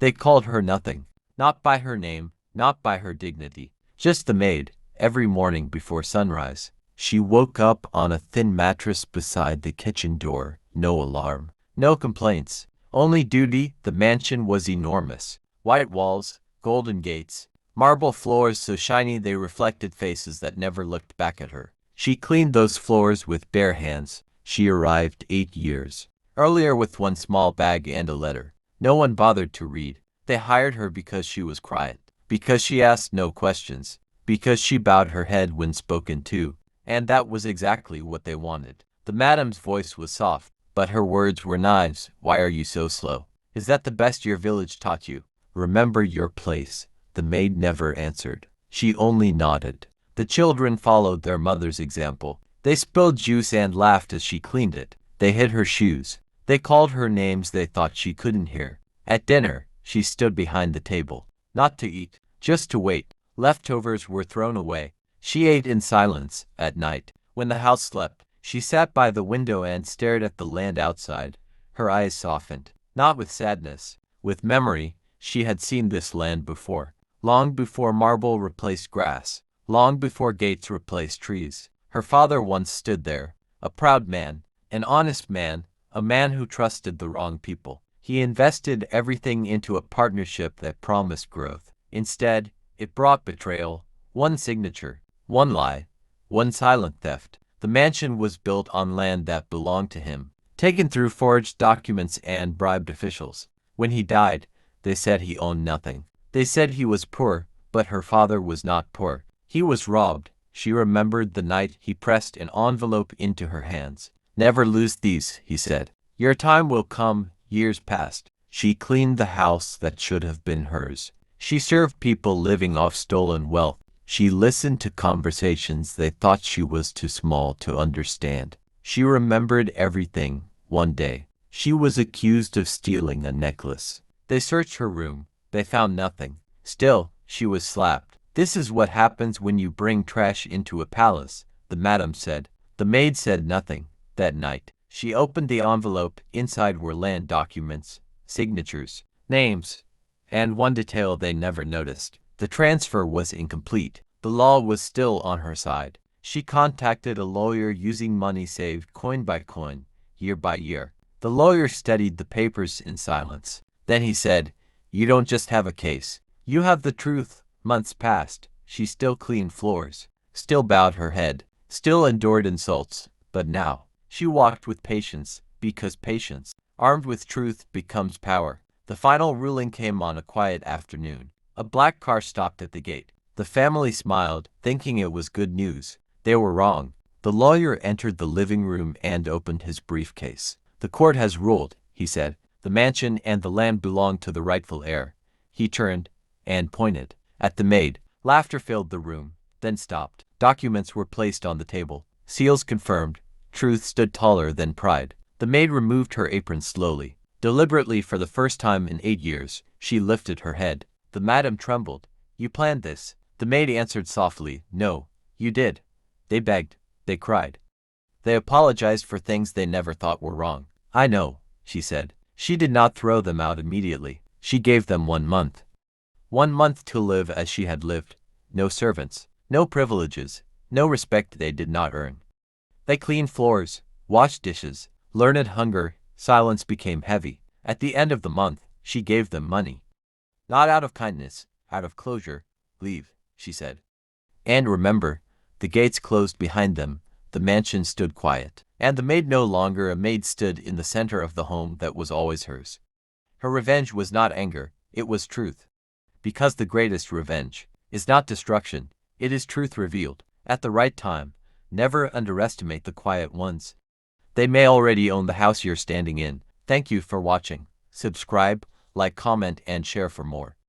They called her nothing. Not by her name, not by her dignity. Just the maid. Every morning before sunrise, she woke up on a thin mattress beside the kitchen door. No alarm. No complaints. Only duty. The mansion was enormous. White walls, golden gates, marble floors so shiny they reflected faces that never looked back at her. She cleaned those floors with bare hands. She arrived 8 years earlier with one small bag and a letter. No one bothered to read. They hired her because she was quiet, because she asked no questions, because she bowed her head when spoken to, and that was exactly what they wanted. The madam's voice was soft, but her words were knives. Why are you so slow? Is that the best your village taught you? Remember your place. The maid never answered. She only nodded. The children followed their mother's example. They spilled juice and laughed as she cleaned it. They hid her shoes. They called her names they thought she couldn't hear. At dinner, she stood behind the table. Not to eat, just to wait. Leftovers were thrown away. She ate in silence. At night, when the house slept, she sat by the window and stared at the land outside. Her eyes softened, not with sadness, with memory. She had seen this land before, long before marble replaced grass, long before gates replaced trees. Her father once stood there, a proud man, an honest man, a man who trusted the wrong people. He invested everything into a partnership that promised growth. Instead, it brought betrayal, one signature, one lie, one silent theft. The mansion was built on land that belonged to him, taken through forged documents and bribed officials. When he died, they said he owned nothing. They said he was poor, but her father was not poor. He was robbed. She remembered the night he pressed an envelope into her hands. Never lose these, he said. Your time will come. Years passed. She cleaned the house that should have been hers. She served people living off stolen wealth. She listened to conversations they thought she was too small to understand. She remembered everything. One day, she was accused of stealing a necklace. They searched her room. They found nothing. Still, she was slapped. This is what happens when you bring trash into a palace, the madam said. The maid said nothing. That night, she opened the envelope. Inside were land documents, signatures, names, and one detail they never noticed. The transfer was incomplete. The law was still on her side. She contacted a lawyer using money saved coin by coin, year by year. The lawyer studied the papers in silence. Then he said, "You don't just have a case. You have the truth." Months passed. She still cleaned floors, still bowed her head, still endured insults. But now, she walked with patience, because patience, armed with truth, becomes power. The final ruling came on a quiet afternoon. A black car stopped at the gate. The family smiled, thinking it was good news. They were wrong. The lawyer entered the living room and opened his briefcase. The court has ruled, he said. The mansion and the land belong to the rightful heir. He turned and pointed at the maid. Laughter filled the room, then stopped. Documents were placed on the table. Seals confirmed. Truth stood taller than pride. The maid removed her apron slowly. Deliberately, for the first time in 8 years, she lifted her head. The madam trembled. You planned this. The maid answered softly. No, you did. They begged. They cried. They apologized for things they never thought were wrong. I know, she said. She did not throw them out immediately. She gave them 1 month. 1 month to live as she had lived. No servants, no privileges, no respect they did not earn. They cleaned floors, washed dishes, learned hunger. Silence became heavy. At the end of the month, she gave them money. Not out of kindness, out of closure. Leave, she said. And remember, the gates closed behind them. The mansion stood quiet. And the maid, no longer a maid, stood in the center of the home that was always hers. Her revenge was not anger, it was truth. Because the greatest revenge is not destruction, it is truth revealed at the right time. Never underestimate the quiet ones. They may already own the house you're standing in. Thank you for watching. Subscribe, like, comment, and share for more.